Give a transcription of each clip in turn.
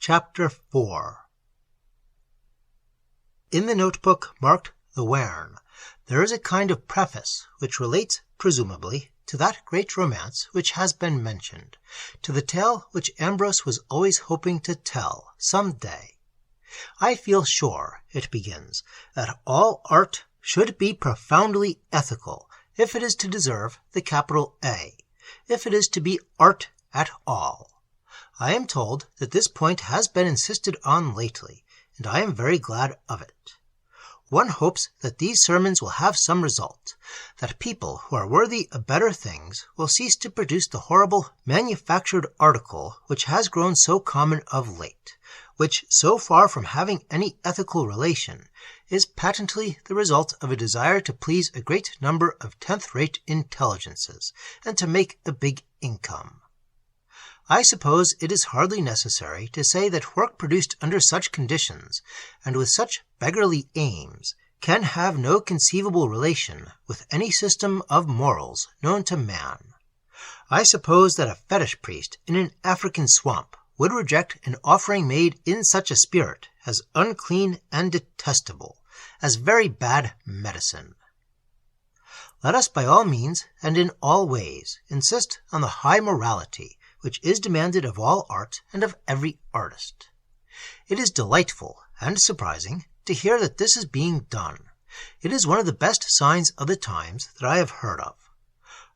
Chapter 4. In the notebook marked the Wern, there is a kind of preface which relates, presumably, to that great romance which has been mentioned, to the tale which Ambrose was always hoping to tell some day. I feel sure, it begins, that all art should be profoundly ethical if it is to deserve the capital A, if it is to be art at all. I am told that this point has been insisted on lately, and I am very glad of it. One hopes that these sermons will have some result, that people who are worthy of better things will cease to produce the horrible manufactured article which has grown so common of late, which, so far from having any ethical relation, is patently the result of a desire to please a great number of tenth-rate intelligences, and to make a big income. I suppose it is hardly necessary to say that work produced under such conditions, and with such beggarly aims, can have no conceivable relation with any system of morals known to man. I suppose that a fetish priest in an African swamp would reject an offering made in such a spirit as unclean and detestable, as very bad medicine. Let us by all means and in all ways insist on the high morality which is demanded of all art and of every artist. It is delightful and surprising to hear that this is being done. It is one of the best signs of the times that I have heard of.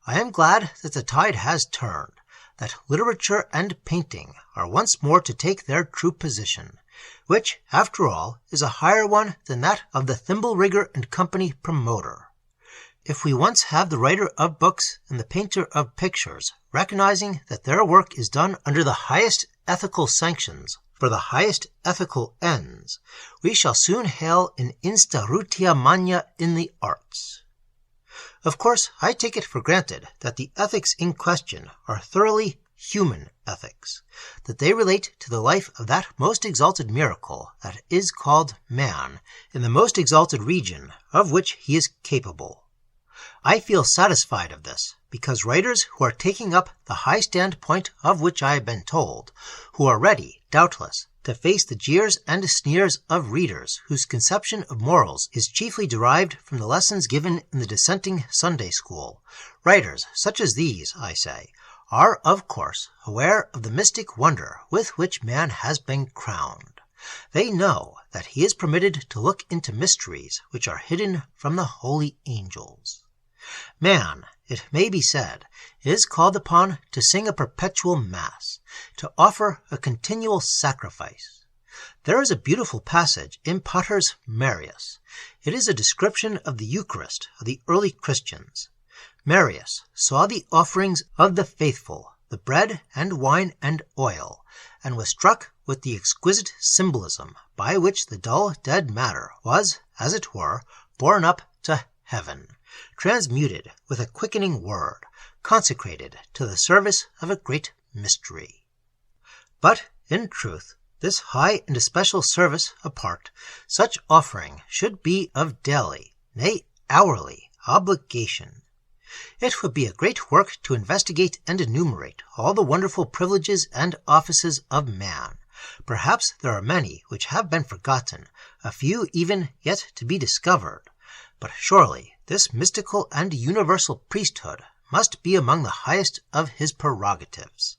I am glad that the tide has turned, that literature and painting are once more to take their true position, which, after all, is a higher one than that of the Thimble-Rigger and Company promoter. If we once have the writer of books and the painter of pictures recognizing that their work is done under the highest ethical sanctions for the highest ethical ends, we shall soon hail an Instauratio Magna in the arts. Of course, I take it for granted that the ethics in question are thoroughly human ethics, that they relate to the life of that most exalted miracle that is called man in the most exalted region of which he is capable. I feel satisfied of this, because writers who are taking up the high standpoint of which I have been told, who are ready, doubtless, to face the jeers and sneers of readers whose conception of morals is chiefly derived from the lessons given in the dissenting Sunday school, writers such as these, I say, are, of course, aware of the mystic wonder with which man has been crowned. They know that he is permitted to look into mysteries which are hidden from the holy angels. Man, it may be said, is called upon to sing a perpetual mass, to offer a continual sacrifice. There is a beautiful passage in Potter's Marius. It is a description of the Eucharist of the early Christians. Marius saw the offerings of the faithful, the bread and wine and oil, and was struck with the exquisite symbolism by which the dull dead matter was, as it were, borne up to heaven, transmuted with a quickening word, consecrated to the service of a great mystery. But, in truth, this high and especial service apart, such offering should be of daily, nay, hourly, obligation. It would be a great work to investigate and enumerate all the wonderful privileges and offices of man. Perhaps there are many which have been forgotten, a few even yet to be discovered. But surely this mystical and universal priesthood must be among the highest of his prerogatives.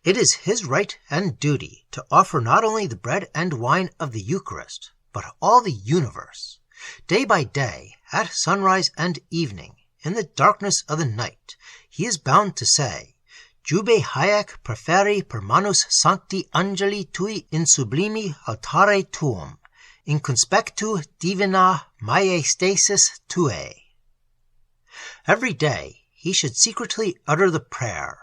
It is his right and duty to offer not only the bread and wine of the Eucharist, but all the universe. Day by day, at sunrise and evening, in the darkness of the night, he is bound to say, Jube haec perferri per manus sancti Angeli tui in sublime altare tuum, in conspectu divinae majestatis tuae. Every day he should secretly utter the prayer,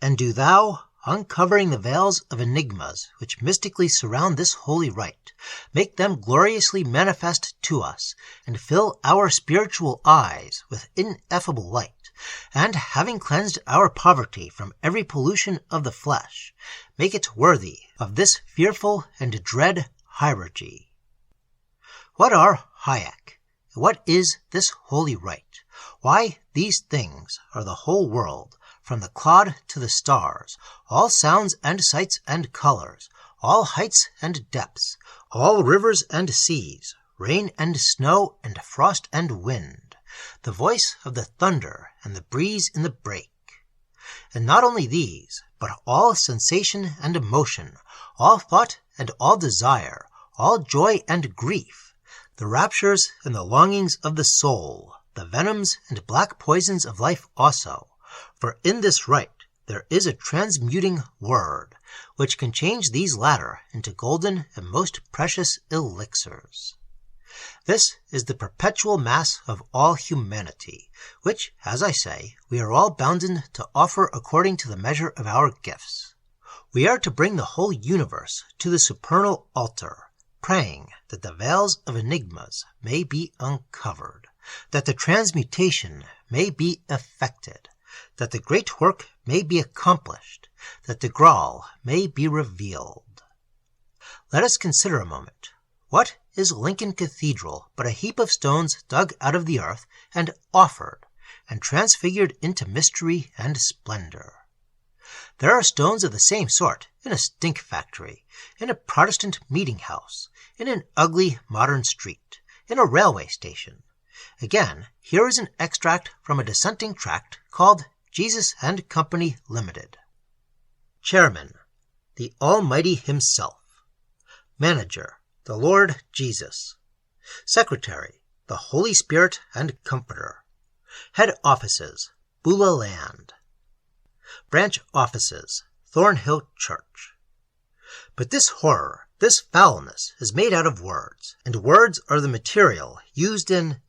and do thou, uncovering the veils of enigmas which mystically surround this holy rite, make them gloriously manifest to us, and fill our spiritual eyes with ineffable light, and, having cleansed our poverty from every pollution of the flesh, make it worthy of this fearful and dread hierarchy. What are haec? What is this holy rite? Why, these things are the whole world, from the clod to the stars, all sounds and sights and colors, all heights and depths, all rivers and seas, rain and snow and frost and wind, the voice of the thunder and the breeze in the brake. And not only these, but all sensation and emotion, all thought and all desire, all joy and grief, the raptures and the longings of the soul, the venoms and black poisons of life also. For in this rite there is a transmuting word, which can change these latter into golden and most precious elixirs. This is the perpetual mass of all humanity, which, as I say, we are all bounden to offer according to the measure of our gifts. We are to bring the whole universe to the supernal altar, praying that the veils of enigmas may be uncovered, that the transmutation may be effected, that the great work may be accomplished, that the Graal may be revealed. Let us consider a moment. What is Lincoln Cathedral but a heap of stones dug out of the earth and offered, and transfigured into mystery and splendor? There are stones of the same sort in a stink factory, in a Protestant meeting house, in an ugly modern street, in a railway station. Again, here is an extract from a dissenting tract called Jesus and Company Limited. Chairman, the Almighty Himself. Manager, the Lord Jesus. Secretary, the Holy Spirit and Comforter. Head Offices, Beulah Land. Branch Offices, Thornhill Church. But this horror, this foulness, is made out of words, and words are the material used in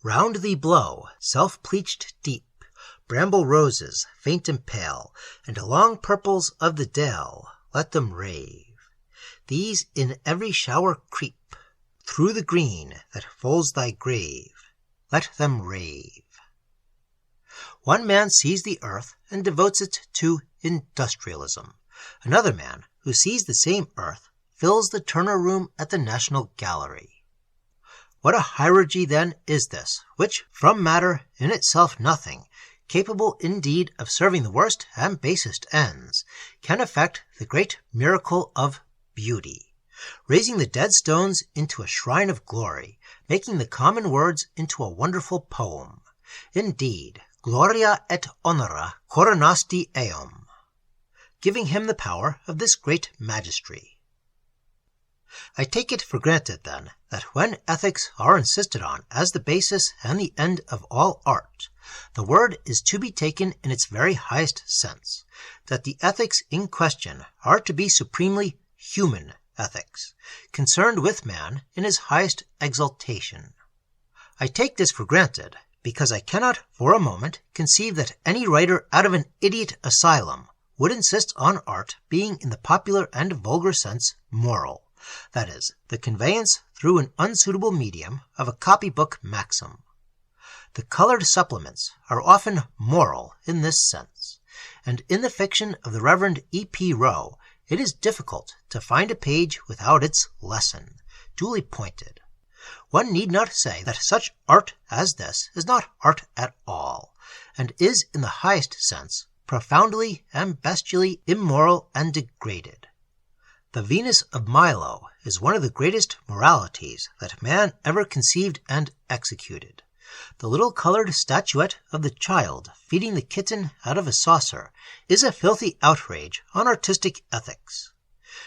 Round thee blow, self-pleached deep, bramble roses, faint and pale, and long purples of the dale, let them rave. These in every shower creep, through the green that folds thy grave, let them rave. One man sees the earth and devotes it to industrialism. Another man, who sees the same earth, fills the Turner Room at the National Gallery. What a hierarchy then is this, which, from matter in itself nothing, capable indeed of serving the worst and basest ends, can effect the great miracle of beauty, raising the dead stones into a shrine of glory, making the common words into a wonderful poem. Indeed, gloria et honora coronasti eum, giving him the power of this great Majesty. I take it for granted, then, that when ethics are insisted on as the basis and the end of all art, the word is to be taken in its very highest sense, that the ethics in question are to be supremely human ethics, concerned with man in his highest exaltation. I take this for granted because I cannot for a moment conceive that any writer out of an idiot asylum would insist on art being in the popular and vulgar sense moral, that is, the conveyance through an unsuitable medium of a copybook maxim. The colored supplements are often moral in this sense, and in the fiction of the Reverend E.P. Roe it is difficult to find a page without its lesson, duly pointed. One need not say that such art as this is not art at all, and is in the highest sense profoundly and bestially immoral and degraded. The Venus of Milo is one of the greatest moralities that man ever conceived and executed. The little colored statuette of the child feeding the kitten out of a saucer is a filthy outrage on artistic ethics.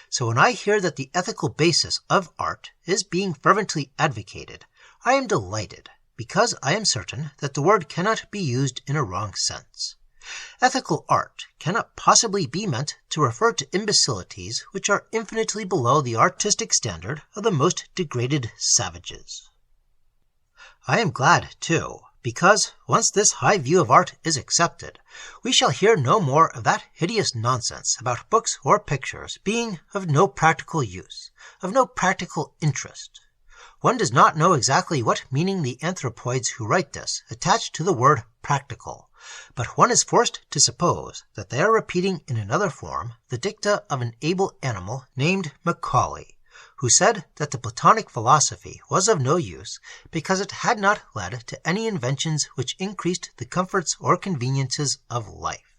So when I hear that the ethical basis of art is being fervently advocated, I am delighted, because I am certain that the word cannot be used in a wrong sense. Ethical art cannot possibly be meant to refer to imbecilities which are infinitely below the artistic standard of the most degraded savages. I am glad, too, because once this high view of art is accepted, we shall hear no more of that hideous nonsense about books or pictures being of no practical use, of no practical interest. One does not know exactly what meaning the anthropoids who write this attach to the word practical, but one is forced to suppose that they are repeating in another form the dicta of an able animal named Macaulay, who said that the Platonic philosophy was of no use because it had not led to any inventions which increased the comforts or conveniences of life.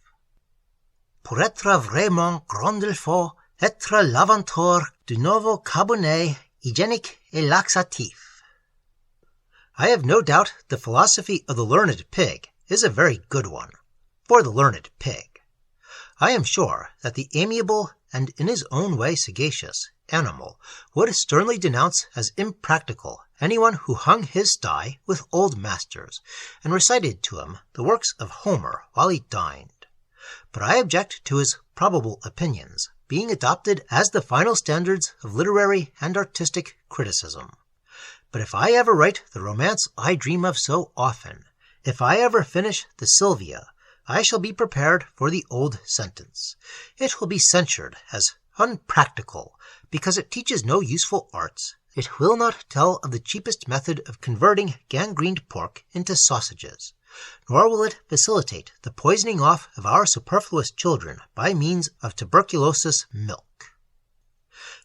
Pour être vraiment grand il faut etre lavantor de novo cabone hygienic et laxatif. I have no doubt the philosophy of the learned pig is a very good one, for the learned pig. I am sure that the amiable and in his own way sagacious animal would sternly denounce as impractical anyone who hung his sty with old masters and recited to him the works of Homer while he dined. But I object to his probable opinions being adopted as the final standards of literary and artistic criticism. But if I ever write the romance I dream of so often, if I ever finish the Sylvia, I shall be prepared for the old sentence. It will be censured as unpractical, because it teaches no useful arts. It will not tell of the cheapest method of converting gangrened pork into sausages, nor will it facilitate the poisoning off of our superfluous children by means of tuberculosis milk.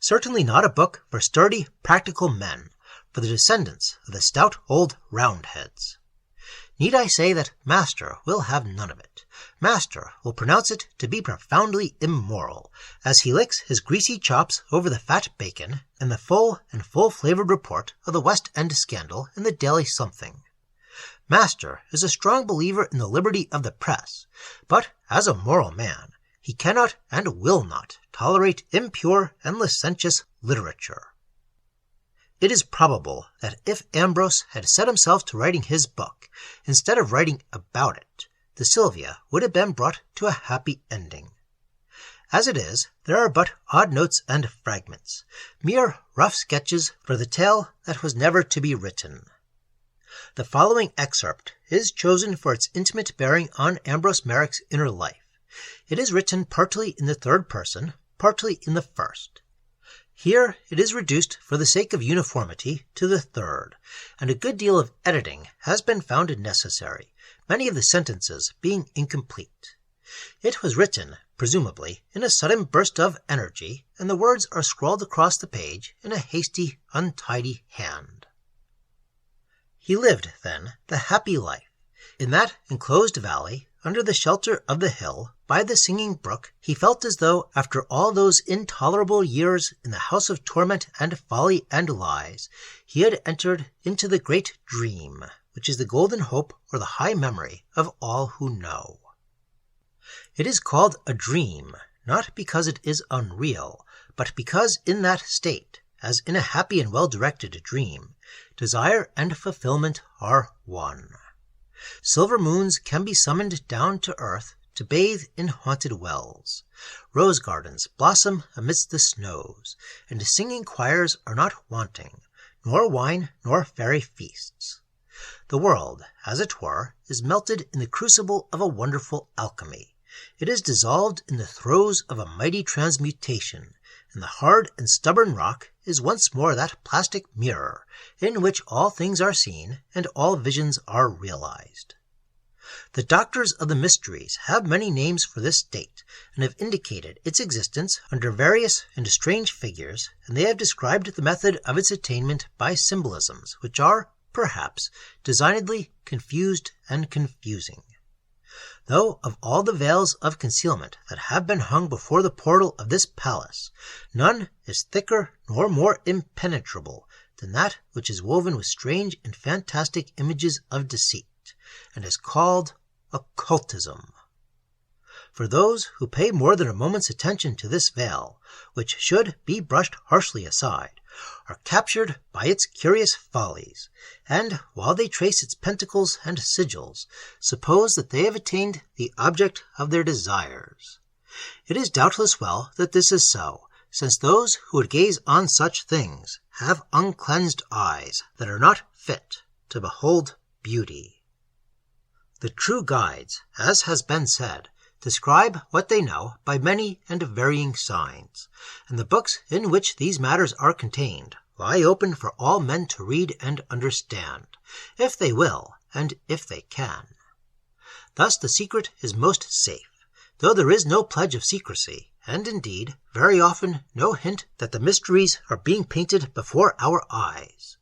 Certainly not a book for sturdy, practical men, for the descendants of the stout old Roundheads. Need I say that Master will have none of it? Master will pronounce it to be profoundly immoral, as he licks his greasy chops over the fat bacon and the full-flavored report of the West End scandal in the Daily Something. Master is a strong believer in the liberty of the press, but as a moral man, he cannot and will not tolerate impure and licentious literature. It is probable that if Ambrose had set himself to writing his book, instead of writing about it, the Sylvia would have been brought to a happy ending. As it is, there are but odd notes and fragments, mere rough sketches for the tale that was never to be written. The following excerpt is chosen for its intimate bearing on Ambrose Merrick's inner life. It is written partly in the third person, partly in the first. Here it is reduced for the sake of uniformity to the third, and a good deal of editing has been found necessary, many of the sentences being incomplete. It was written, presumably, in a sudden burst of energy, and the words are scrawled across the page in a hasty, untidy hand. He lived, then, the happy life. In that enclosed valley, under the shelter of the hill, by the singing brook, he felt as though, after all those intolerable years in the house of torment and folly and lies, he had entered into the great dream, which is the golden hope or the high memory of all who know. It is called a dream, not because it is unreal, but because in that state, as in a happy and well-directed dream, desire and fulfillment are one. Silver moons can be summoned down to earth to bathe in haunted wells. Rose gardens blossom amidst the snows, and singing choirs are not wanting, nor wine nor fairy feasts. The world, as it were, is melted in the crucible of a wonderful alchemy. It is dissolved in the throes of a mighty transmutation, and the hard and stubborn rock is once more that plastic mirror in which all things are seen and all visions are realized. The doctors of the mysteries have many names for this state, and have indicated its existence under various and strange figures, and they have described the method of its attainment by symbolisms, which are, perhaps, designedly confused and confusing. Though of all the veils of concealment that have been hung before the portal of this palace, none is thicker nor more impenetrable than that which is woven with strange and fantastic images of deceit, and is called occultism. For those who pay more than a moment's attention to this veil, which should be brushed harshly aside, are captured by its curious follies, and, while they trace its pentacles and sigils, suppose that they have attained the object of their desires. It is doubtless well that this is so, since those who would gaze on such things have uncleansed eyes that are not fit to behold beauty. The true guides, as has been said, describe what they know by many and varying signs, and the books in which these matters are contained lie open for all men to read and understand, if they will and if they can. Thus the secret is most safe, though there is no pledge of secrecy, and indeed very often no hint that the mysteries are being painted before our eyes.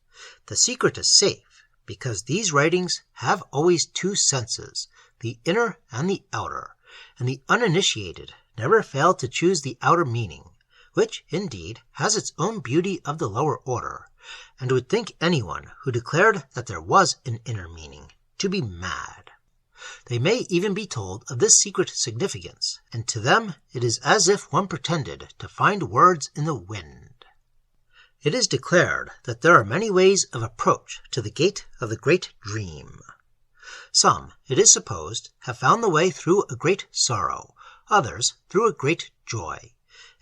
The secret is safe because these writings have always two senses, the inner and the outer, and the uninitiated never fail to choose the outer meaning, which, indeed, has its own beauty of the lower order, and would think anyone who declared that there was an inner meaning to be mad. They may even be told of this secret significance, and to them it is as if one pretended to find words in the wind. It is declared that there are many ways of approach to the gate of the great dream. Some, it is supposed, have found the way through a great sorrow, others through a great joy,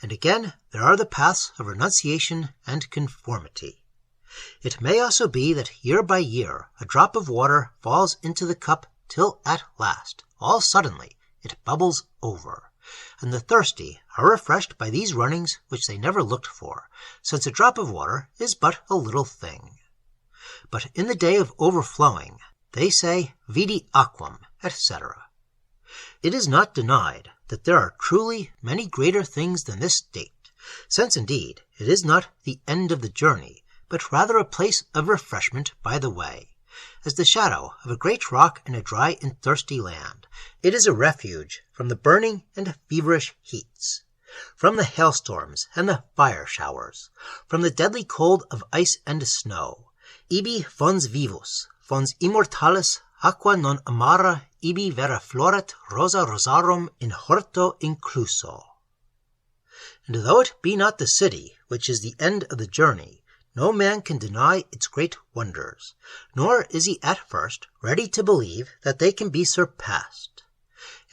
and again there are the paths of renunciation and conformity. It may also be that year by year a drop of water falls into the cup till at last, all suddenly, it bubbles over, and the thirsty are refreshed by these runnings which they never looked for, since a drop of water is but a little thing. But in the day of overflowing, they say vidi aquam, etc. It is not denied that there are truly many greater things than this state, since indeed it is not the end of the journey, but rather a place of refreshment by the way. As the shadow of a great rock in a dry and thirsty land, it is a refuge from the burning and feverish heats, from the hailstorms and the fire showers, from the deadly cold of ice and snow. Ibi fons vivus, fons immortalis, aqua non amara, ibi vera floret rosa rosarum in horto incluso. And though it be not the city which is the end of the journey, no man can deny its great wonders, nor is he at first ready to believe that they can be surpassed.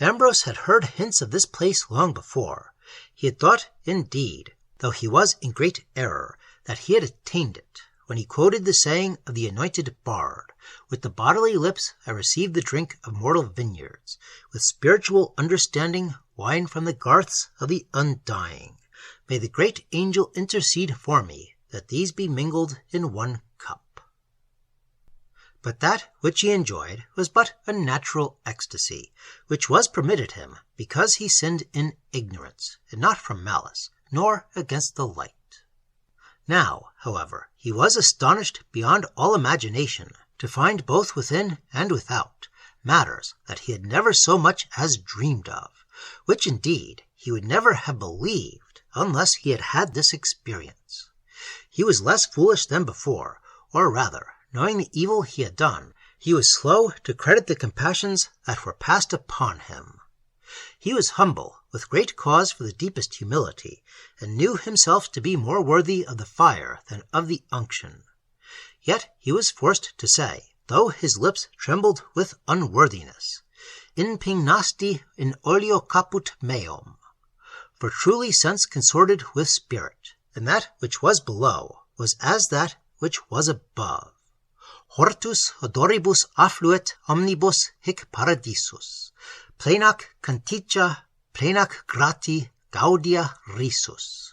Ambrose had heard hints of this place long before. He had thought, indeed, though he was in great error, that he had attained it, when he quoted the saying of the anointed bard, "With the bodily lips I received the drink of mortal vineyards, with spiritual understanding wine from the garths of the undying. May the great angel intercede for me, that these be mingled in one cup." But that which he enjoyed was but a natural ecstasy, which was permitted him because he sinned in ignorance, and not from malice, nor against the light. Now, however, he was astonished beyond all imagination to find both within and without matters that he had never so much as dreamed of, which indeed he would never have believed unless he had had this experience. He was less foolish than before, or rather, knowing the evil he had done, he was slow to credit the compassions that were passed upon him. He was humble, with great cause for the deepest humility, and knew himself to be more worthy of the fire than of the unction. Yet he was forced to say, though his lips trembled with unworthiness, "Impignasti in oleo caput meum," for truly sense consorted with spirit, and that which was below was as that which was above. Hortus odoribus affluet omnibus hic paradisus, plenac cantitia, plenac grati, gaudia risus.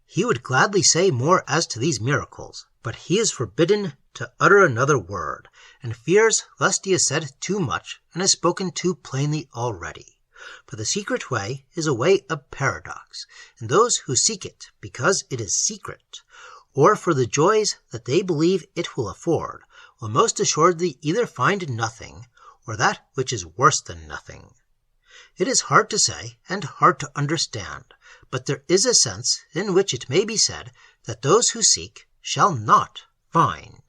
He would gladly say more as to these miracles, but he is forbidden to utter another word, and fears lest he has said too much and has spoken too plainly already. For the secret way is a way of paradox, and those who seek it because it is secret, or for the joys that they believe it will afford, will most assuredly either find nothing, or that which is worse than nothing. It is hard to say, and hard to understand, but there is a sense in which it may be said that those who seek shall not find.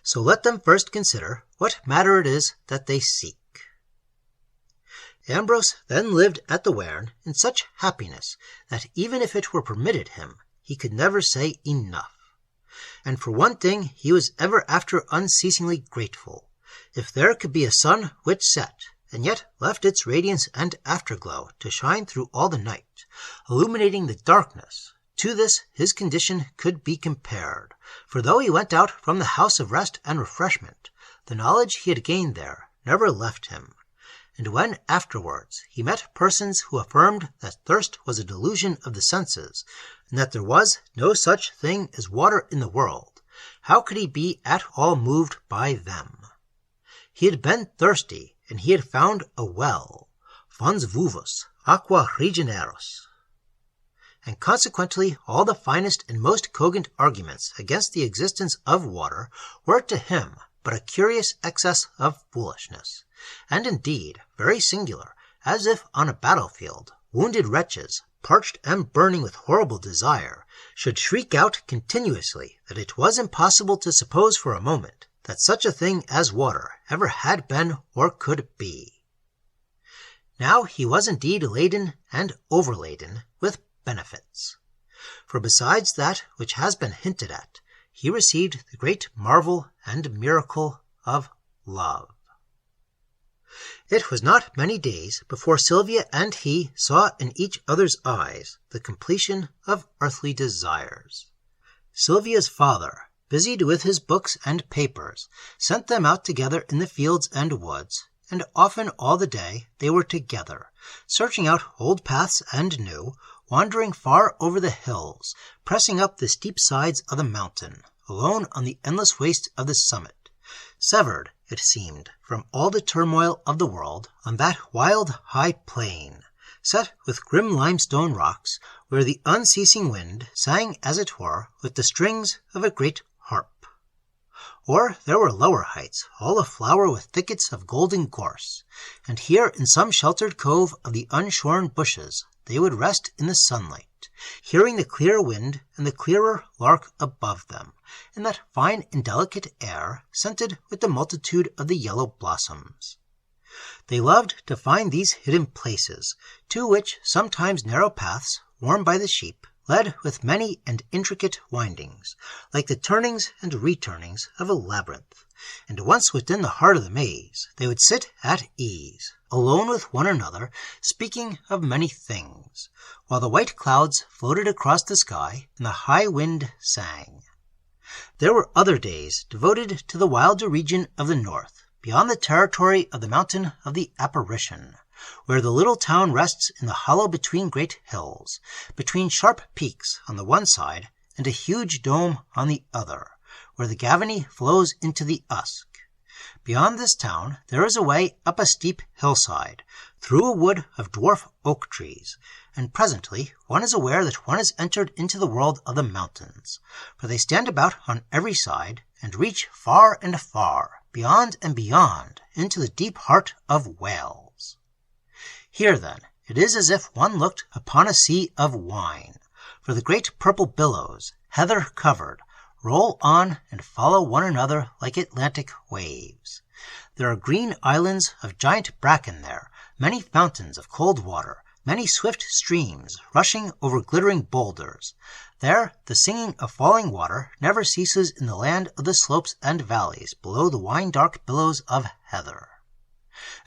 So let them first consider what matter it is that they seek. Ambrose then lived at the Werne in such happiness that even if it were permitted him, he could never say enough. And for one thing he was ever after unceasingly grateful. If there could be a sun which set, and yet left its radiance and afterglow to shine through all the night, illuminating the darkness, to this his condition could be compared. For though he went out from the house of rest and refreshment, the knowledge he had gained there never left him. And when afterwards he met persons who affirmed that thirst was a delusion of the senses, and that there was no such thing as water in the world, how could he be at all moved by them? He had been thirsty, and he had found a well, fons vuvus, aqua regeneros. And consequently all the finest and most cogent arguments against the existence of water were to him but a curious excess of foolishness, and indeed very singular, as if on a battlefield wounded wretches, parched and burning with horrible desire, should shriek out continuously that it was impossible to suppose for a moment that such a thing as water ever had been or could be. Now he was indeed laden and overladen with benefits. For besides that which has been hinted at, he received the great marvel and miracle of love. It was not many days before Sylvia and he saw in each other's eyes the completion of earthly desires. Sylvia's father, busied with his books and papers, sent them out together in the fields and woods, and often all the day they were together, searching out old paths and new, wandering far over the hills, pressing up the steep sides of the mountain, alone on the endless waste of the summit, severed, it seemed, from all the turmoil of the world on that wild high plain, set with grim limestone rocks, where the unceasing wind sang as it were with the strings of a great harp. Or there were lower heights, all aflower with thickets of golden gorse, and here in some sheltered cove of the unshorn bushes they would rest in the sunlight, hearing the clear wind and the clearer lark above them, in that fine and delicate air scented with the multitude of the yellow blossoms. They loved to find these hidden places, to which sometimes narrow paths, worn by the sheep, led with many and intricate windings, like the turnings and returnings of a labyrinth, and once within the heart of the maze they would sit at ease, alone with one another, speaking of many things, while the white clouds floated across the sky and the high wind sang. There were other days devoted to the wilder region of the north, beyond the territory of the mountain of the Apparition, where the little town rests in the hollow between great hills, between sharp peaks on the one side and a huge dome on the other, where the Gavany flows into the Usk. Beyond this town there is a way up a steep hillside, through a wood of dwarf oak trees, and presently one is aware that one has entered into the world of the mountains, for they stand about on every side, and reach far and far, beyond and beyond, into the deep heart of Wales. Here, then, it is as if one looked upon a sea of wine, for the great purple billows, heather-covered, roll on and follow one another like Atlantic waves. There are green islands of giant bracken there, many fountains of cold water, many swift streams rushing over glittering boulders. There the singing of falling water never ceases in the land of the slopes and valleys below the wine-dark billows of heather.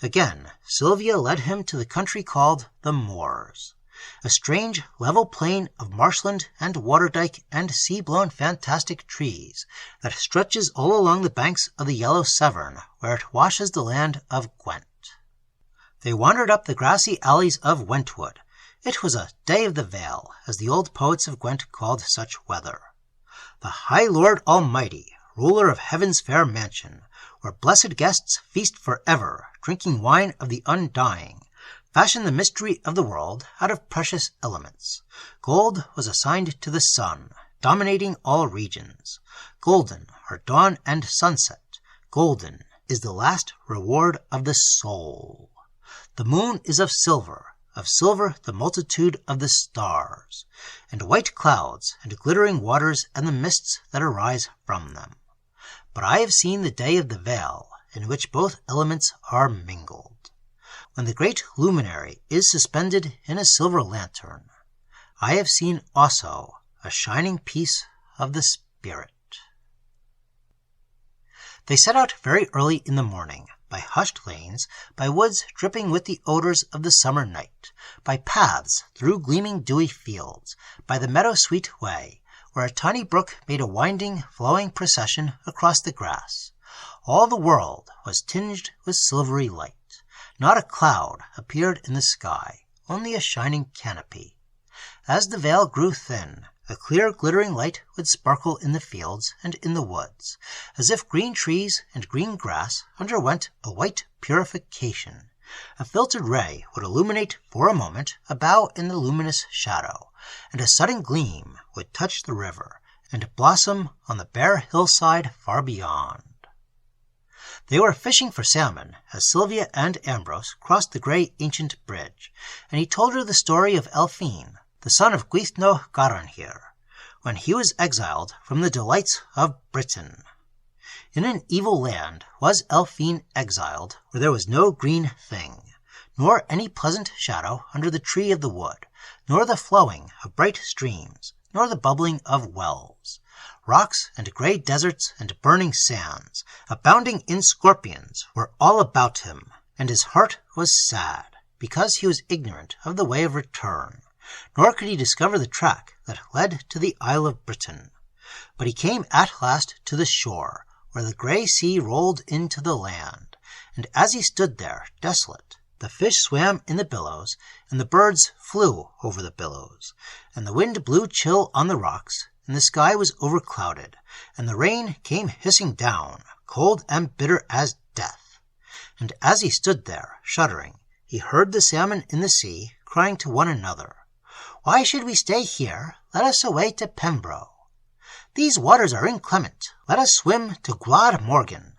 Again, Sylvia led him to the country called the Moors, a strange level plain of marshland and water-dyke and sea-blown fantastic trees that stretches all along the banks of the yellow Severn, where it washes the land of Gwent. They wandered up the grassy alleys of Wentwood. It was a day of the Vale, as the old poets of Gwent called such weather. The high Lord Almighty, ruler of heaven's fair mansion, where blessed guests feast for ever, drinking wine of the undying, fashioned the mystery of the world out of precious elements. Gold was assigned to the sun, dominating all regions. Golden are dawn and sunset. Golden is the last reward of the soul. The moon is of silver the multitude of the stars, and white clouds and glittering waters and the mists that arise from them. But I have seen the day of the Vale, in which both elements are mingled, when the great luminary is suspended in a silver lantern. I have seen also a shining piece of the spirit. They set out very early in the morning, by hushed lanes, by woods dripping with the odors of the summer night, by paths through gleaming dewy fields, by the meadow-sweet way, where a tiny brook made a winding, flowing procession across the grass. All the world was tinged with silvery light. Not a cloud appeared in the sky, only a shining canopy. As the veil grew thin, a clear glittering light would sparkle in the fields and in the woods, as if green trees and green grass underwent a white purification. A filtered ray would illuminate for a moment a bough in the luminous shadow, and a sudden gleam would touch the river, and blossom on the bare hillside far beyond. They were fishing for salmon as Sylvia and Ambrose crossed the grey ancient bridge, and he told her the story of Elphine, the son of Gwythno Garanhir, when he was exiled from the delights of Britain. In an evil land was Elfine exiled, where there was no green thing, nor any pleasant shadow under the tree of the wood, nor the flowing of bright streams, nor the bubbling of wells. Rocks and grey deserts and burning sands, abounding in scorpions, were all about him, and his heart was sad, because he was ignorant of the way of return, nor could he discover the track that led to the Isle of Britain. But he came at last to the shore, where the grey sea rolled into the land, and as he stood there, desolate, the fish swam in the billows, and the birds flew over the billows, and the wind blew chill on the rocks, and the sky was overclouded, and the rain came hissing down, cold and bitter as death. And as he stood there, shuddering, he heard the salmon in the sea crying to one another, "Why should we stay here? Let us away to Pembro. These waters are inclement. Let us swim to Gwlad Morgan.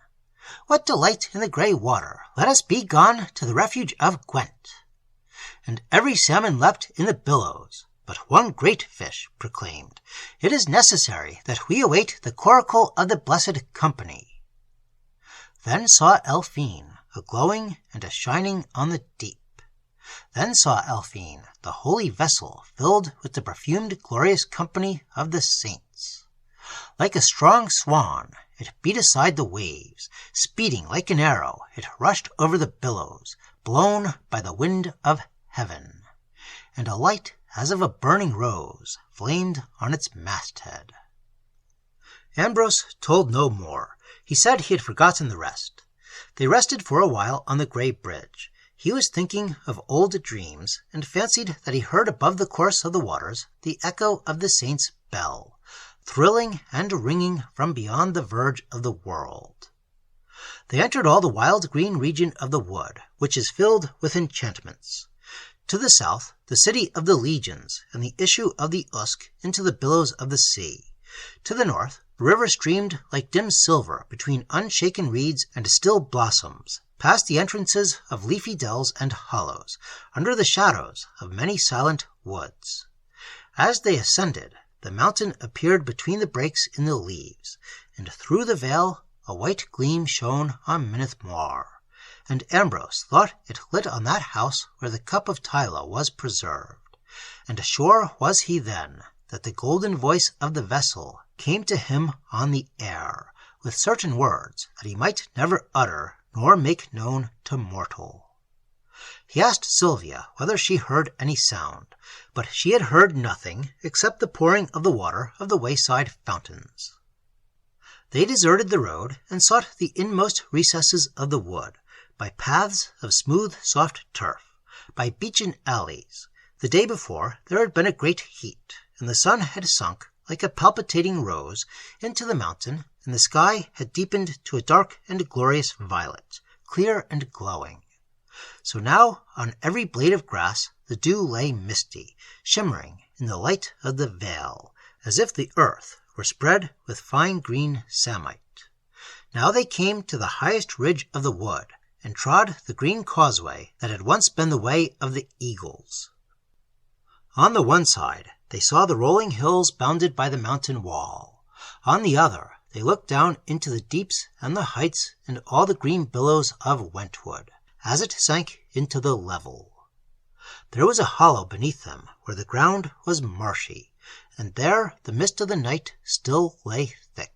What delight in the grey water! Let us be gone to the refuge of Gwent." And every salmon leapt in the billows, but one great fish proclaimed, "It is necessary that we await the coracle of the blessed company." Then saw Elfine, a glowing and a shining on the deep. Then saw Elfine, the holy vessel filled with the perfumed glorious company of the saints. Like a strong swan, it beat aside the waves. Speeding like an arrow, it rushed over the billows, blown by the wind of heaven. And a light as of a burning rose flamed on its masthead. Ambrose told no more. He said he had forgotten the rest. They rested for a while on the grey bridge. He was thinking of old dreams, and fancied that he heard above the course of the waters the echo of the saint's bell, thrilling and ringing from beyond the verge of the world. They entered all the wild green region of the wood, which is filled with enchantments. To the south, the city of the legions, and the issue of the Usk into the billows of the sea. To the north, the river streamed like dim silver between unshaken reeds and still blossoms, past the entrances of leafy dells and hollows, under the shadows of many silent woods. As they ascended, the mountain appeared between the breaks in the leaves, and through the veil a white gleam shone on Mynydd Mawr, and Ambrose thought it lit on that house where the cup of Tylo was preserved. And sure was he then that the golden voice of the vessel came to him on the air, with certain words that he might never utter nor make known to mortal. He asked Sylvia whether she heard any sound, but she had heard nothing except the pouring of the water of the wayside fountains. They deserted the road and sought the inmost recesses of the wood, by paths of smooth, soft turf, by beechen alleys. The day before there had been a great heat, and the sun had sunk like a palpitating rose into the mountain, and the sky had deepened to a dark and glorious violet, clear and glowing. So now on every blade of grass the dew lay misty, shimmering in the light of the veil, as if the earth were spread with fine green samite. Now they came to the highest ridge of the wood, and trod the green causeway that had once been the way of the eagles. On the one side they saw the rolling hills bounded by the mountain wall. On the other they looked down into the deeps and the heights and all the green billows of Wentwood, as it sank into the level. There was a hollow beneath them where the ground was marshy, and there the mist of the night still lay thick,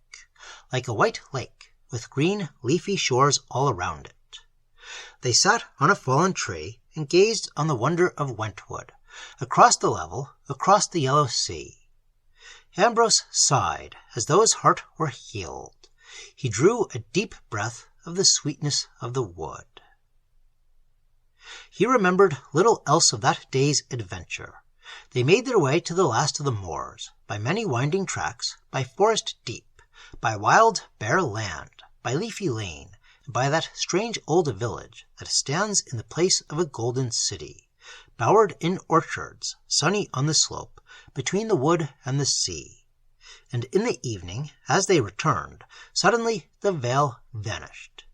like a white lake, with green leafy shores all around it. They sat on a fallen tree and gazed on the wonder of Wentwood, across the level, across the yellow sea. Ambrose sighed as though his heart were healed. He drew a deep breath of the sweetness of the wood. He remembered little else of that day's adventure. They made their way to the last of the moors, by many winding tracks, by forest deep, by wild bare land, by leafy lane, and by that strange old village that stands in the place of a golden city, bowered in orchards, sunny on the slope, between the wood and the sea. And in the evening, as they returned, suddenly the veil vanished.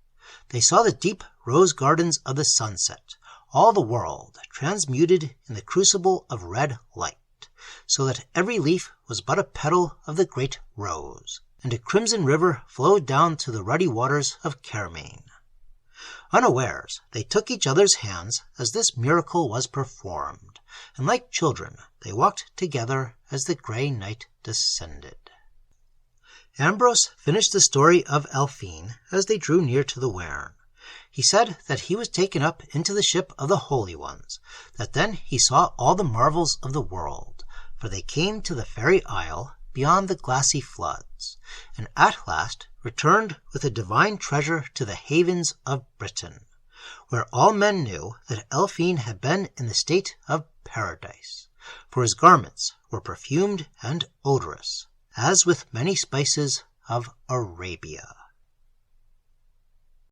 They saw the deep rose gardens of the sunset, all the world transmuted in the crucible of red light, so that every leaf was but a petal of the great rose, and a crimson river flowed down to the ruddy waters of Carmine. Unawares, they took each other's hands as this miracle was performed, and like children they walked together as the grey night descended. Ambrose finished the story of Elphine as they drew near to the Werne. He said that he was taken up into the ship of the holy ones, that then he saw all the marvels of the world, for they came to the fairy isle beyond the glassy floods, and at last returned with a divine treasure to the havens of Britain, where all men knew that Elphine had been in the state of paradise, for his garments were perfumed and odorous, as with many spices of Arabia.